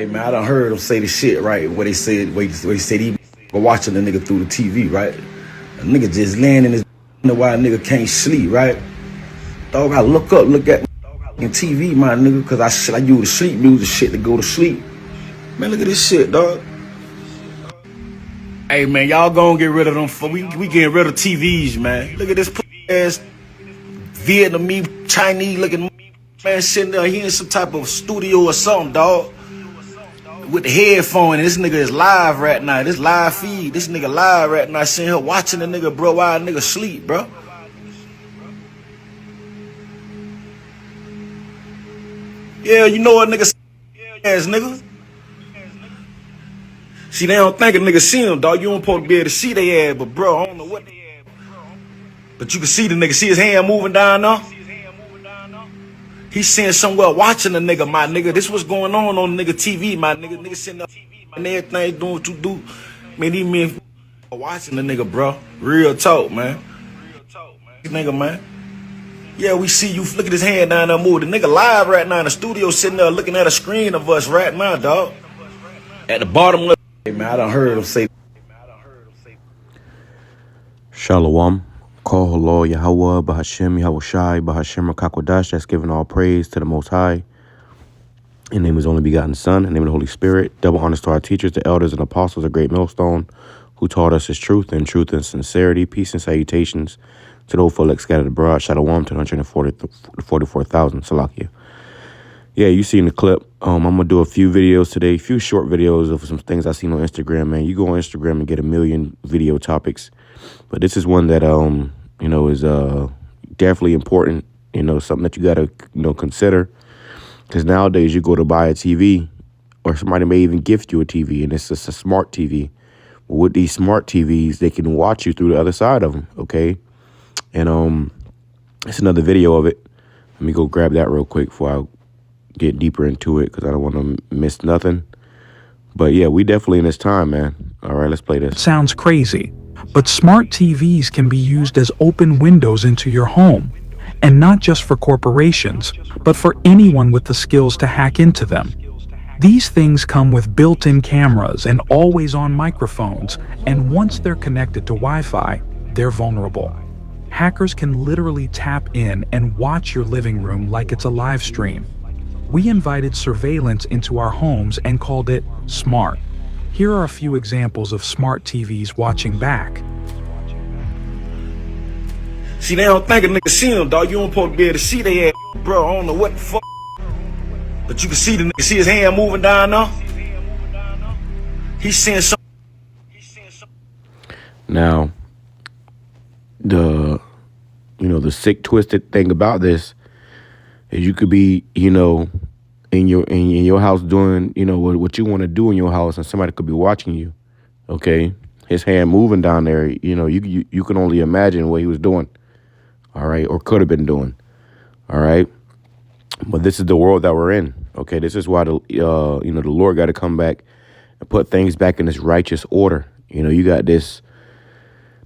Hey man, I done heard them say the shit, right? Where they said he was watching the nigga through the TV, right? A nigga just laying in his while a nigga can't sleep, right? Dog, I look at in TV, my nigga, cause I use the sleep music shit to go to sleep. Man, look at this shit, dog. Hey man, y'all gonna get rid of them. We getting rid of TVs, man. Look at this ass Vietnamese, Chinese looking man sitting there. He in some type of studio or something, dog. With the headphone, and this nigga is live right now. This live feed. This nigga live right now. Sitting here watching the nigga, bro, while a nigga sleep, bro. Yeah, you know what nigga ass nigga. See, they don't think a nigga see them, dog. You don't supposed to be able to see their ass, but bro, I don't know what they ass. But you can see the nigga, see his hand moving down there. He's sitting somewhere watching the nigga, my nigga. This what's going on the nigga TV, my nigga. Nigga sitting up and everything doing what you do. Man, these men watching the nigga, bro. Real talk, man. Nigga, man. Yeah, we see you. Look at his hand down there moving. The nigga live right now in the studio sitting there looking at a screen of us right now, dog. At the bottom of hey, man, I done heard him say. Shalom. Call HALAL, YAHAWAH, BAHASHAM, YAHWASHI, BAHASHAM, QADASH. That's giving all praise to the Most High. In the name of His only begotten Son, in the name of the Holy Spirit. Double honors to our teachers, the elders and apostles of Great Millstone, who taught us His truth and sincerity. Peace and salutations to the whole folk scattered abroad. Shalom to 144,000. Salakia. Yeah, you seen the clip. I'm going to do a few videos today, a few short videos of some things I seen on Instagram, man. You go on Instagram and get a million video topics. But this is one that, is definitely important, something that you got to, consider. Because nowadays you go to buy a TV or somebody may even gift you a TV and it's just a smart TV. Well, with these smart TVs, they can watch you through the other side of them, okay? And it's another video of it. Let me go grab that real quick before I get deeper into it because I don't want to miss nothing. But yeah, we definitely in this time, man. All right, let's play this. Sounds crazy, but smart TVs can be used as open windows into your home, and not just for corporations, but for anyone with the skills to hack into them. These things come with built-in cameras and always-on microphones, and once they're connected to Wi-Fi, they're vulnerable. Hackers can literally tap in and watch your living room like it's a live stream. We invited surveillance into our homes and called it smart. Here are a few examples of smart TVs watching back. See, they don't think a nigga see them, dog. You don't supposed to be able to see their ass, bro. I don't know what the fuck. But you can see the nigga, see his hand moving down there. He's seeing something. Now, the sick, twisted thing about this is you could be, in your house doing, what you want to do in your house, and somebody could be watching you. Okay, his hand moving down there. You can only imagine what he was doing. All right, or could have been doing. All right, but this is the world that we're in. Okay, this is why the Lord got to come back and put things back in this righteous order. You got this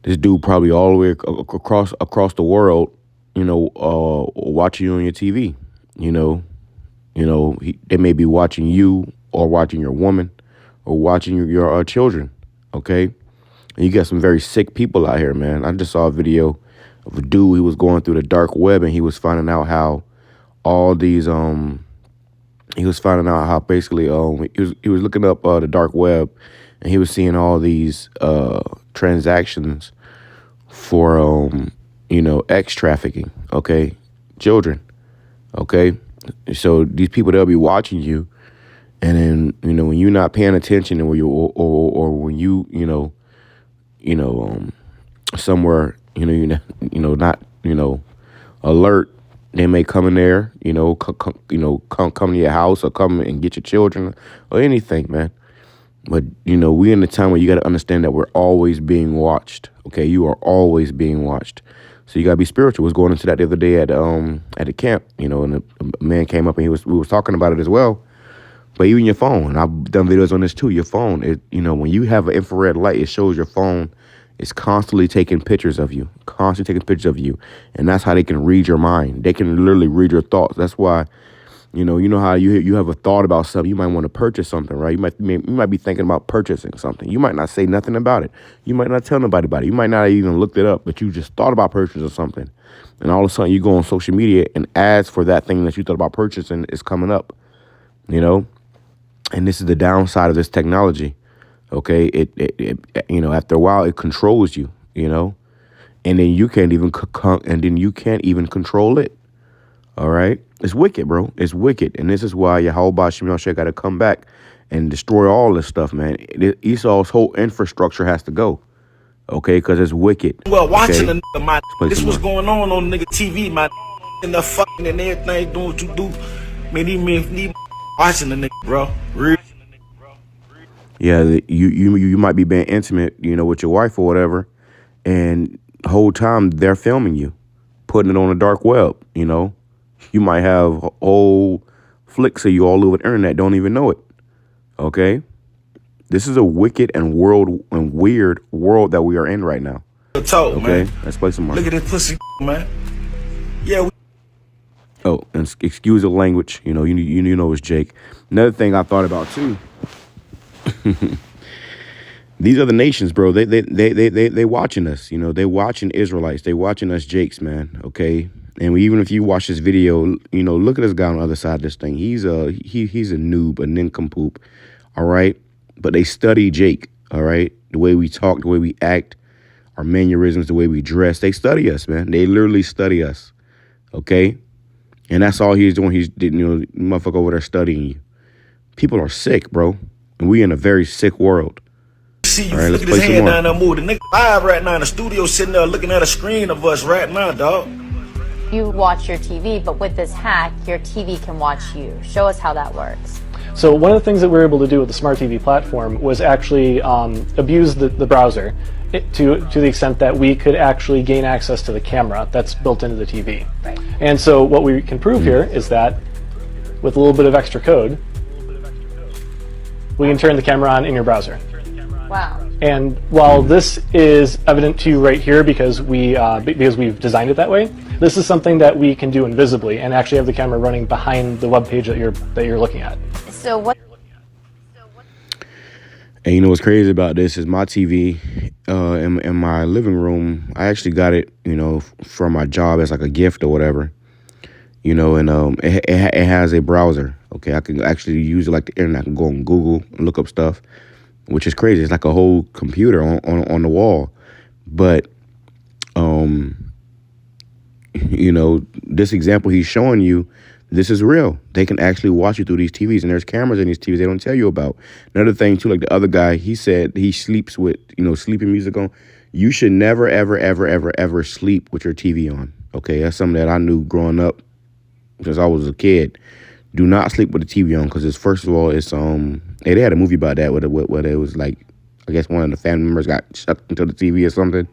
dude probably all the way across the world, watching you on your TV. They may be watching you or watching your woman or watching your children. Okay, and you got some very sick people out here, man. I just saw a video of a dude. He was going through the dark web and he was finding out how all these he was finding out how basically he was looking up the dark web and he was seeing all these transactions for X trafficking, okay, children, okay. So these people, they'll be watching you, and then when you're not paying attention, and when you or when you somewhere you're not alert, they may come in there, come to your house or come and get your children or anything, man. But we in the time where you got to understand that we're always being watched. Okay, you are always being watched. So you gotta be spiritual. I was going into that the other day at the camp, and a man came up and we was talking about it as well. But even your phone, I've done videos on this too. Your phone, when you have an infrared light, it shows your phone is constantly taking pictures of you, and that's how they can read your mind. They can literally read your thoughts. That's why, You know how you have a thought about something. You might want to purchase something, right? You might be thinking about purchasing something. You might not say nothing about it. You might not tell nobody about it. You might not even looked it up, but you just thought about purchasing something. And all of a sudden you go on social media and ads for that thing that you thought about purchasing is coming up, you know? And this is the downside of this technology. Okay. It after a while it controls you, and then you can't even control it. All right. It's wicked, bro. It's wicked. And this is why Yahawah got to come back and destroy all this stuff, man. Esau's whole infrastructure has to go. Okay. Because it's wicked. Well, watching okay? the nigga, this was going on nigga TV, my and the fucking and everything doing what you do. Man, he watching the nigga, bro. Real. Yeah, you might be being intimate, with your wife or whatever, and the whole time they're filming you, putting it on the dark web, You might have whole flicks of you all over the internet, don't even know it. Okay? This is a wicked and weird world that we are in right now. Talk, okay? Man. Let's play some more. Look at this pussy, man. Yeah. Oh, and excuse the language. You know it's Jake. Another thing I thought about too. These other nations, bro, they watching us. They watching Israelites. They watching us Jakes, man. Okay. And even if you watch this video, look at this guy on the other side of this thing. He's a noob, a nincompoop. All right. But they study Jake. All right. The way we talk, the way we act, our mannerisms, the way we dress. They study us, man. They literally study us. Okay. And that's all he's doing. He's, motherfucker over there studying you. People are sick, bro. And we in a very sick world. See you flicking his hand down there, move. The nigga live right now in the studio, sitting there looking at a screen of us right now, dog. You watch your TV, but with this hack, your TV can watch you. Show us how that works. So one of the things that we were able to do with the Smart TV platform was actually abuse the browser to the extent that we could actually gain access to the camera that's built into the TV. Right. And so what we can prove here is that with a little bit of extra code, we can turn the camera on in your browser. Wow. And while this is evident to you right here because we've designed it that way, this is something that we can do invisibly and actually have the camera running behind the web page that you're looking at. So what? And what's crazy about this is my TV in my living room. I actually got it, from my job as like a gift or whatever. And it has a browser. Okay, I can actually use it like the internet. I can go on Google and look up stuff, which is crazy. It's like a whole computer on the wall. But this example he's showing you, this is real. They can actually watch you through these TVs, and there's cameras in these TVs they don't tell you about. Another thing too, like the other guy, he said he sleeps with sleeping music on. You should never ever ever ever ever sleep with your TV on. Okay, that's something that I knew growing up since I was a kid. Do not sleep with the TV on because it's first of all it's they had a movie about that where it was like I guess one of the family members got sucked into the TV or something.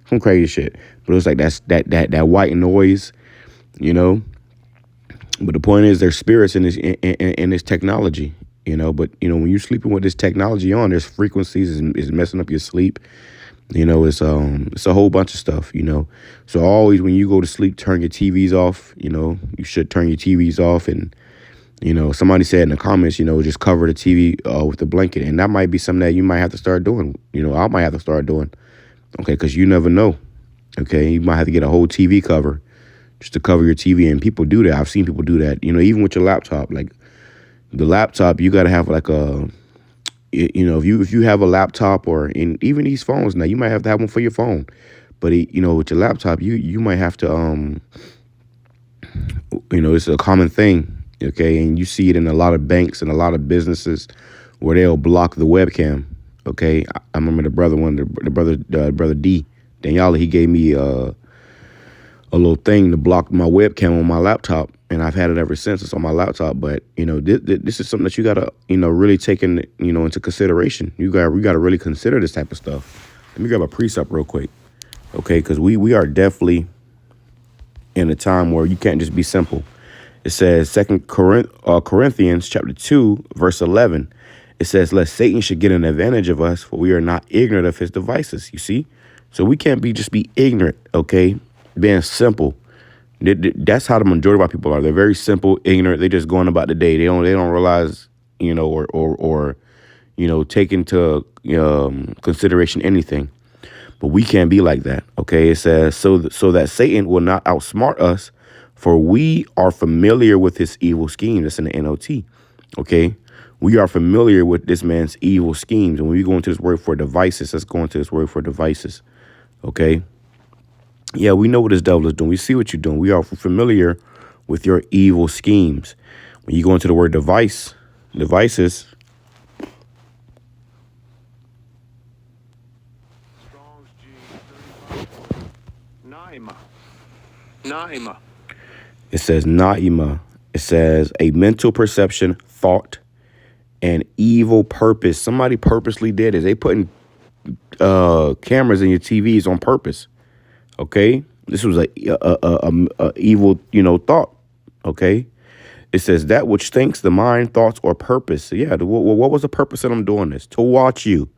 Some crazy shit. But it was like that white noise, But the point is there's spirits in this technology, But when you're sleeping with this technology on, there's frequencies is messing up your sleep. It's a whole bunch of stuff, So always when you go to sleep, turn your TVs off. You should turn your TVs off, and somebody said in the comments, just cover the TV with a blanket, and that might be something that you might have to start doing. I might have to start doing. Okay, because you never know. Okay, you might have to get a whole TV cover just to cover your TV, and people do that. I've seen people do that. Even with your laptop, like the laptop, you got to have like a. If you have a laptop or even these phones now, you might have to have one for your phone. But with your laptop, you might have to it's a common thing, okay? And you see it in a lot of banks and a lot of businesses where they'll block the webcam, okay? I remember the brother D, Daniela, he gave me a little thing to block my webcam on my laptop, and I've had it ever since. It's on my laptop, but this is something that you gotta really take into consideration. We gotta really consider this type of stuff. Let me grab a precept real quick, okay? Because we are definitely in a time where you can't just be simple. It says 2 Corinthians chapter 2 verse 11. It says, "Lest Satan should get an advantage of us, for we are not ignorant of his devices." You see, so we can't just be ignorant, okay? Being simple. That's how the majority of our people are. They're very simple, ignorant. They're just going about the day. They don't realize, or take into consideration anything. But we can't be like that. Okay, it says so that Satan will not outsmart us, for we are familiar with his evil schemes. That's in the NOT. Okay, we are familiar with this man's evil schemes. And when we go into this word for devices, let's go into this word for devices. Okay. Yeah, we know what this devil is doing. We see what you're doing. We are familiar with your evil schemes. When you go into the word devices, Naima. it says naima. It says a mental perception, thought, and evil purpose. Somebody purposely did it. They putting cameras in your TVs on purpose. Okay, this was a evil, thought. Okay, it says that which thinks the mind, thoughts, or purpose. So yeah, what was the purpose of them doing this? To watch you.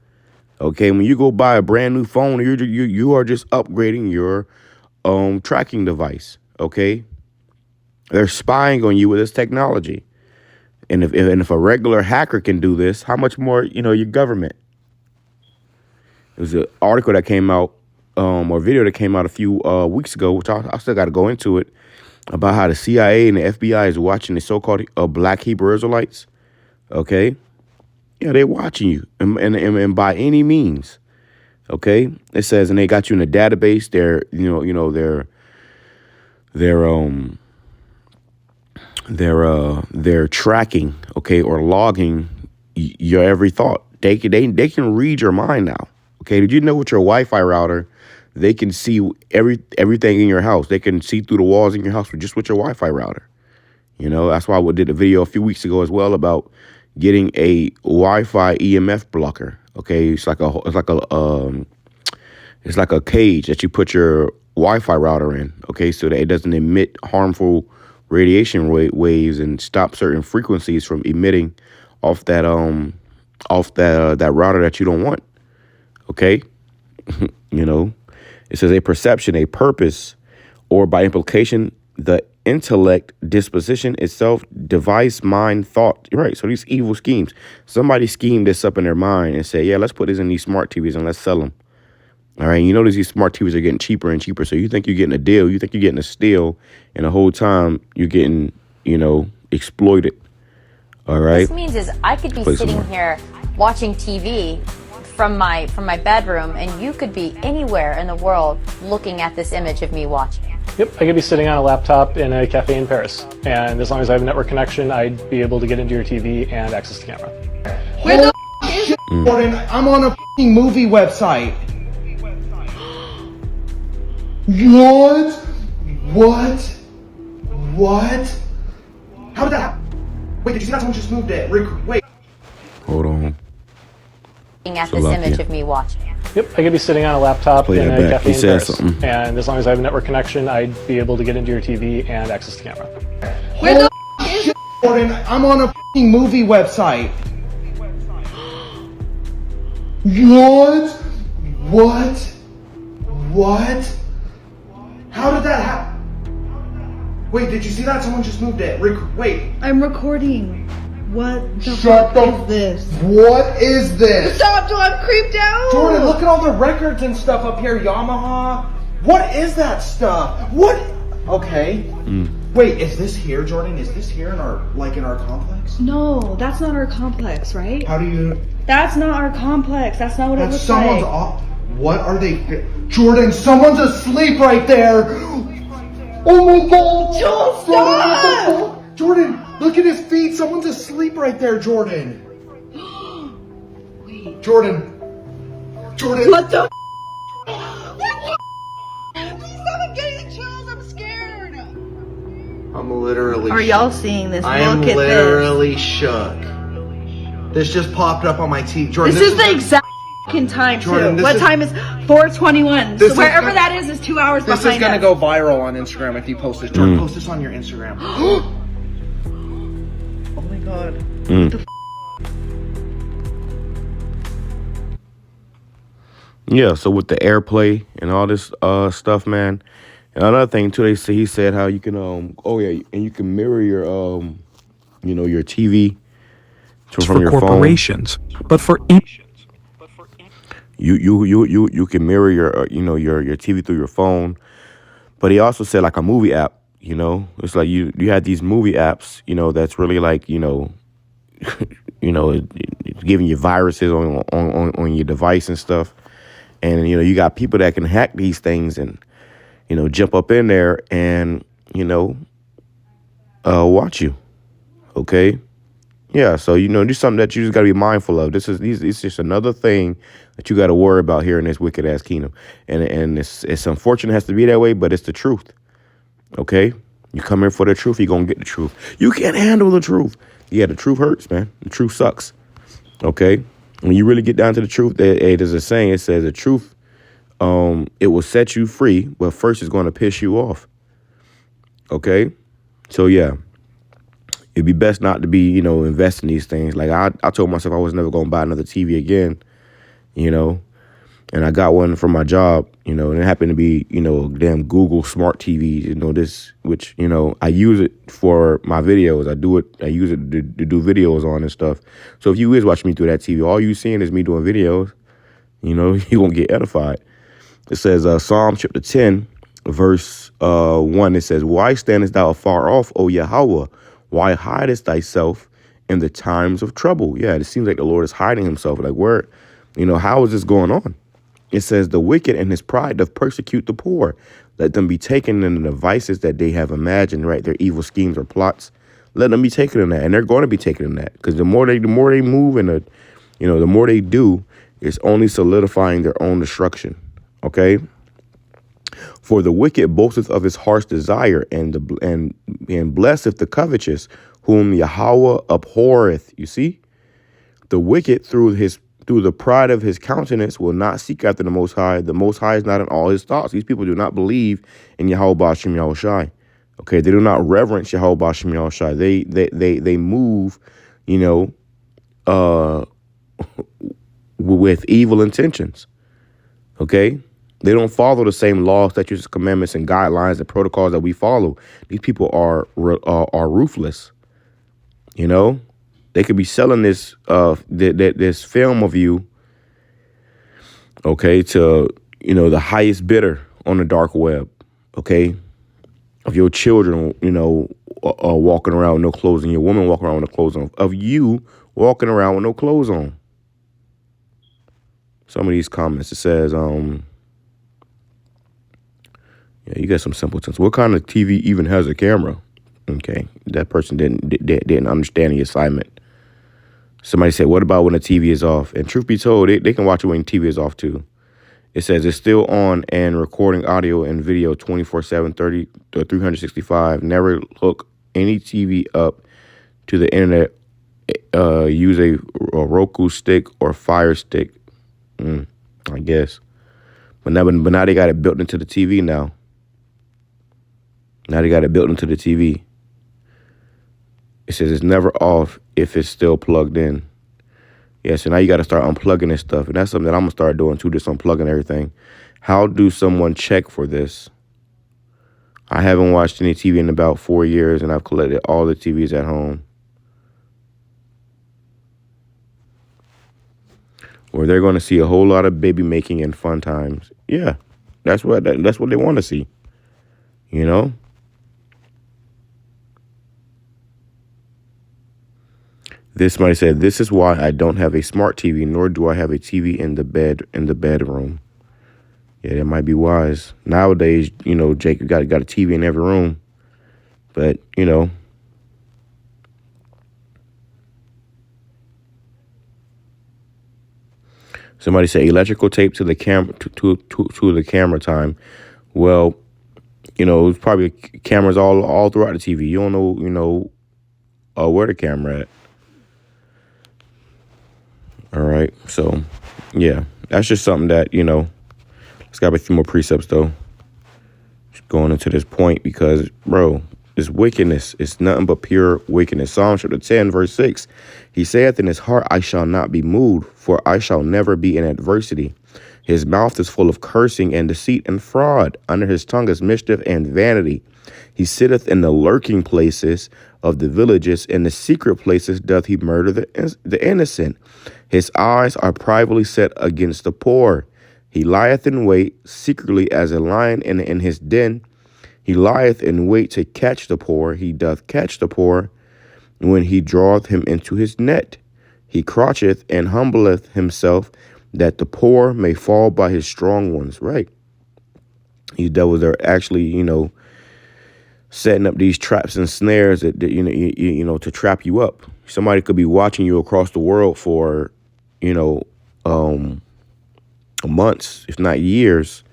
Okay, when you go buy a brand new phone, you are just upgrading your tracking device. Okay, they're spying on you with this technology, and if a regular hacker can do this, how much more your government? It was an article that came out. Or video that came out a few weeks ago, which I still got to go into it, about how the CIA and the FBI is watching the so-called black Hebrew Israelites. Okay, yeah, they're watching you, and by any means. Okay, it says, and they got you in a database. They're tracking, okay, or logging your every thought. They can read your mind now. Okay, did you know with your Wi-Fi router, they can see everything in your house. They can see through the walls in your house with your Wi-Fi router. That's why we did a video a few weeks ago as well about getting a Wi-Fi EMF blocker. Okay, it's like a cage that you put your Wi-Fi router in. Okay, so that it doesn't emit harmful radiation waves and stop certain frequencies from emitting off that router that you don't want. Okay, it says a perception, a purpose, or by implication, the intellect, disposition itself, device, mind, thought. Right. So these evil schemes, somebody schemed this up in their mind and say, yeah, let's put this in these smart TVs and let's sell them. All right. You notice these smart TVs are getting cheaper and cheaper. So you think you're getting a deal. You think you're getting a steal. And the whole time you're getting, exploited. All right. This means is I could be sitting here watching TV from my bedroom, and you could be anywhere in the world looking at this image of me watching. Yep, I could be sitting on a laptop in a cafe in Paris, and as long as I have a network connection, I'd be able to get into your TV and access the camera. Where the is Jordan? I'm on a movie website. What? How did that happen? Wait, did you see that someone just moved it? Wait. Hold on. At this image of me watching. Yep, I could be sitting on a laptop in a cafe in Paris, something. and as long as I have a network connection, I'd be able to get into your TV and access the camera. Where the is Jordan? I'm on a movie website. What? How did that happen? Wait, did you see that? Someone just moved it. Wait. I'm recording. What the Shut fuck is this? What is this? Stop, I'm creeped out! Jordan, look at all the records and stuff up here. Yamaha. What is that stuff? What? Okay. Wait, is this here, Jordan? Is this here in our complex? No, that's not our complex, right? How do you? That's not our complex. That's not what it That's looks someone's like. off. What are they? Jordan, someone's asleep right there. Oh my God! Joel, stop! Jordan, look at his feet. Someone's asleep right there, Jordan. Wait. Jordan. What the? Please stop! I'm getting the chills. I'm scared. I'm literally. Are y'all seeing this? I am Look at literally shook. This just popped up on my TV. Jordan, this is the exact time Jordan, too. What time is 4:21? So wherever that is 2 hours behind us. This is gonna go viral on Instagram if you post this. Jordan, post this on your Instagram. Oh my God. Yeah, so with the airplay and all this stuff, man, And another thing too, he said how you can oh yeah, and you can mirror your your TV from for your phone. corporations, but for You can mirror your your TV through your phone. But he also said like a movie app. It's like you had these movie apps. That's really like it's giving you viruses on your device and stuff. And you got people that can hack these things and jump up in there and watch you. Okay. Yeah, so just something that you just got to be mindful of. It's just another thing that you got to worry about here in this wicked ass kingdom, and it's unfortunate it has to be that way, but it's the truth. Okay, you come here for the truth, you're gonna get the truth. You can't handle the truth. Yeah, the truth hurts, man. The truth sucks. Okay, when you really get down to the truth, there's a saying. It says the truth, it will set you free, but first it's going to piss you off. Okay, so yeah. It'd be best not to be, invest in these things. Like I told myself I was never going to buy another TV again, and I got one from my job, and it happened to be, a damn Google smart TV, which I use it for my videos. I use it to do videos on and stuff. So if you is watching me through that TV, all you seeing is me doing videos, you won't get edified. It says Psalm chapter 10, verse 1, it says, "Why standest thou afar off, O Yahawah? Why hidest thyself in the times of trouble?" Yeah, it seems like the Lord is hiding himself. Like, where, how is this going on? It says, "The wicked in his pride doth persecute the poor. Let them be taken in the devices that they have imagined," right? Their evil schemes or plots. Let them be taken in that. And they're going to be taken in that. Because the more they move and the more they do, it's only solidifying their own destruction. Okay? "For the wicked boasteth of his heart's desire, and blesseth the covetous, whom Yahweh abhorreth." You see, the wicked through the pride of his countenance will not seek after the Most High. The Most High is not in all his thoughts. These people do not believe in YAHAWASHI YAHAWASHI. Okay, they do not reverence YAHAWASHI YAHAWASHI. They move, with evil intentions. Okay. They don't follow the same laws, statutes, commandments, and guidelines and protocols that we follow. These people are ruthless. They could be selling this this film of you, okay, to the highest bidder on the dark web, okay, of your children, walking around with no clothes on, your woman walking around with no clothes on, of you walking around with no clothes on. Some of these comments, it says, yeah, you got some simpletons. What kind of TV even has a camera? Okay, that person didn't understand the assignment. Somebody said, "What about when the TV is off?" And truth be told, they can watch it when the TV is off too. It says it's still on and recording audio and video 24/7, 365. Never hook any TV up to the internet. Use a Roku stick or Fire Stick. I guess. But now they got it built into the TV now. Now they got it built into the TV. It says it's never off if it's still plugged in. Yeah, so now you got to start unplugging this stuff. And that's something that I'm going to start doing too, just unplugging everything. How do someone check for this? I haven't watched any TV in about 4 years, and I've collected all the TVs at home. Or they're going to see a whole lot of baby making and fun times. Yeah, that's what they want to see. Somebody said, "This is why I don't have a smart TV, nor do I have a TV in the bedroom." Yeah, that might be wise. Nowadays, Jake, you got a TV in every room. But, somebody said electrical tape to the camera to the camera time. Well, it's probably cameras all throughout the TV. You don't know, where the camera at. All right, so yeah, that's just something that it's got to be a few more precepts though. Just going into this point because, bro, this wickedness is nothing but pure wickedness. Psalm chapter 10, verse 6. He saith in his heart, "I shall not be moved, for I shall never be in adversity. His mouth is full of cursing and deceit and fraud. Under his tongue is mischief and vanity. He sitteth in the lurking places of the villages. In the secret places doth he murder the innocent. His eyes are privately set against the poor. He lieth in wait secretly as a lion in his den. He lieth in wait to catch the poor. He doth catch the poor when he draweth him into his net. He croucheth and humbleth himself, that the poor may fall by his strong ones. Right. These devils are actually, setting up these traps and snares that to trap you up. Somebody could be watching you across the world for, months, if not years,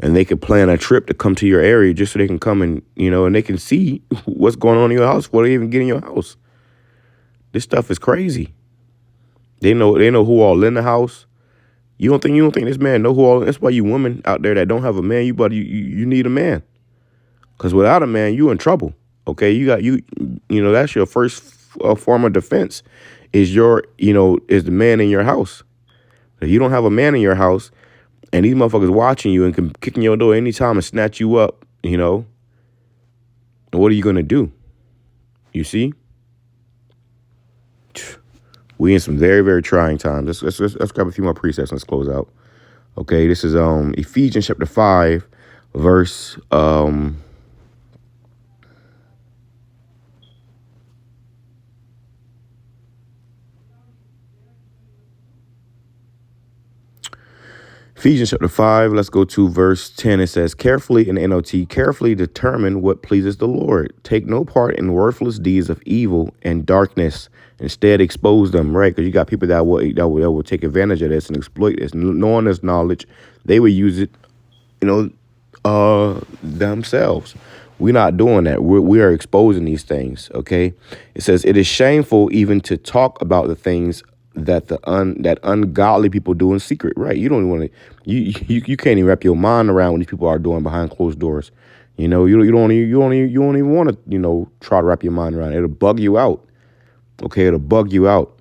and they could plan a trip to come to your area just so they can come and, and they can see what's going on in your house before they even get in your house. This stuff is crazy. They know who all in the house. You don't think this man know who all? That's why you women out there that don't have a man, you need a man. Because without a man, you in trouble. Okay, that's your first form of defense is is the man in your house. If you don't have a man in your house, and these motherfuckers watching you and can kick in your door anytime and snatch you up, what are you gonna do? You see, we in some very, very trying times. Let's grab a few more precepts and let's close out. Okay, this is Ephesians chapter 5, verse Ephesians chapter 5, let's go to verse 10. It says, carefully, in the NLT, carefully determine what pleases the Lord. Take no part in worthless deeds of evil and darkness. Instead, expose them, right? Because you got people that will take advantage of this and exploit this. Knowing this knowledge, they will use it, themselves. We're not doing that. We are exposing these things, okay? It says, it is shameful even to talk about the things that that ungodly people do in secret, right? You don't even want to, you can't even wrap your mind around what these people are doing behind closed doors. You don't even want to, try to wrap your mind around it. It'll bug you out. Okay, it'll bug you out.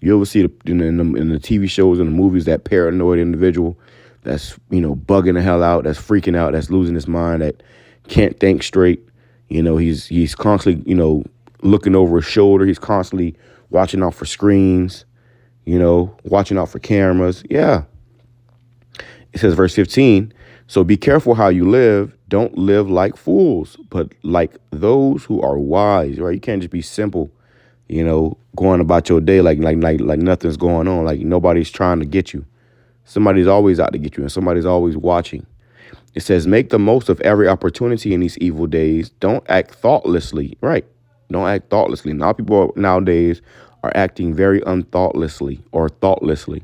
You ever see in the TV shows and the movies that paranoid individual that's, bugging the hell out, that's freaking out, that's losing his mind, that can't think straight. He's constantly, looking over his shoulder. He's constantly watching out for screens, watching out for cameras. Yeah. It says, verse 15, so be careful how you live. Don't live like fools, but like those who are wise, right? You can't just be simple, going about your day like nothing's going on, like nobody's trying to get you. Somebody's always out to get you, and somebody's always watching. It says, make the most of every opportunity in these evil days. Don't act thoughtlessly, right? Don't act thoughtlessly. Now people nowadays are acting very unthoughtlessly or thoughtlessly.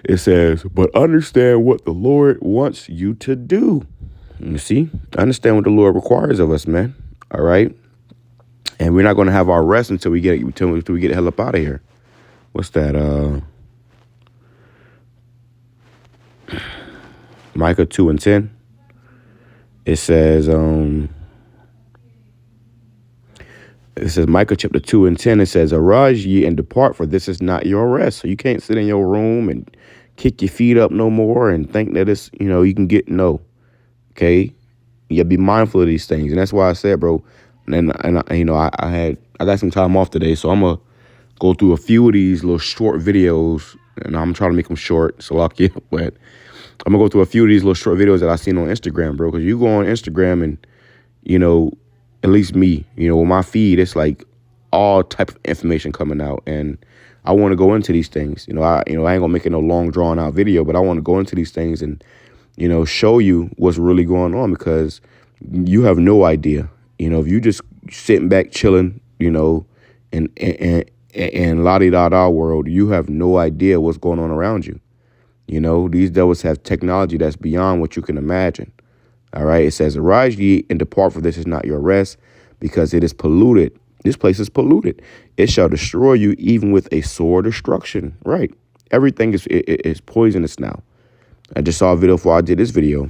It says, but understand what the Lord wants you to do. You see, understand what the Lord requires of us, man. All right. And we're not going to have our rest until we get the hell up out of here. What's that? Micah 2:10. It says, Micah chapter 2:10, it says, arise ye and depart, for this is not your rest. So you can't sit in your room and kick your feet up no more and think that it's, you can get no. Okay. You be mindful of these things. And that's why I said, bro, I got some time off today. So I'm going to go through a few of these little short videos, and I'm trying to make them short. So but I'm going to go through a few of these little short videos that I seen on Instagram, bro. Because you go on Instagram and, at least me, with my feed, it's like all type of information coming out. And I want to go into these things. I ain't gonna make it no long drawn out video, but I want to go into these things and, show you what's really going on, because you have no idea. If you just sitting back chilling, in la-di-da-da world, you have no idea what's going on around you. These devils have technology that's beyond what you can imagine. All right. It says, arise ye and depart, for this is not your rest, because it is polluted. This place is polluted. It shall destroy you even with a sore destruction. Right. Everything is poisonous now. I just saw a video before I did this video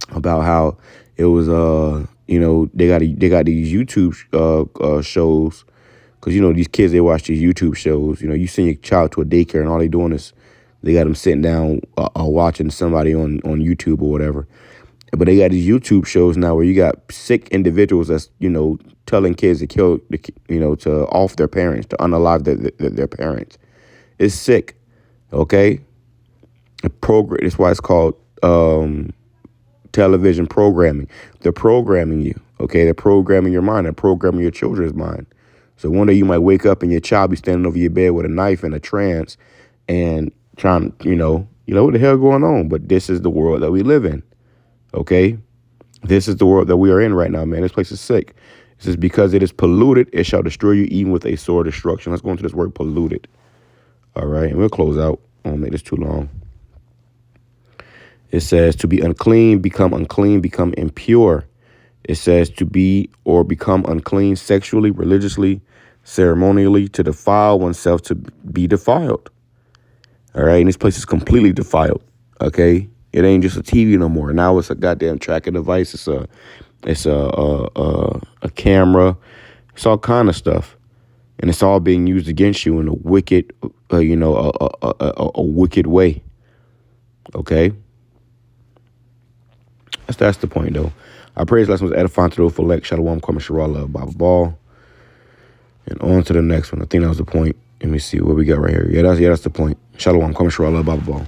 about how it was, they got these YouTube shows, because, these kids, they watch these YouTube shows. You send your child to a daycare and all they doing is They got them sitting down watching somebody on YouTube or whatever. But they got these YouTube shows now where you got sick individuals that's, telling kids to kill, to off their parents, to unalive their parents. It's sick, okay? That's why it's called television programming. They're programming you, okay? They're programming your mind. They're programming your children's mind. So one day you might wake up and your child be standing over your bed with a knife in a trance and trying, what the hell going on? But this is the world that we live in. Okay, this is the world that we are in right now, man. This place is sick. It says, because it is polluted, it shall destroy you even with a sword of destruction. Let's go into this word polluted. All right, and we'll close out. I won't make this too long. It says to be unclean, become impure. It says to be or become unclean sexually, religiously, ceremonially, to defile oneself, to be defiled. All right, and this place is completely defiled. Okay. It ain't just a TV no more. Now it's a goddamn tracking device. It's a camera. It's all kind of stuff, and it's all being used against you in a wicked, a wicked way. Okay, that's the point though. I pray this lesson was edifying to those for elect. Shalom, Kwame Sharala, Baba Ball, and on to the next one. I think that was the point. Let me see what we got right here. Yeah, that's the point. Shalom, Kwame Sharala, Baba Ball.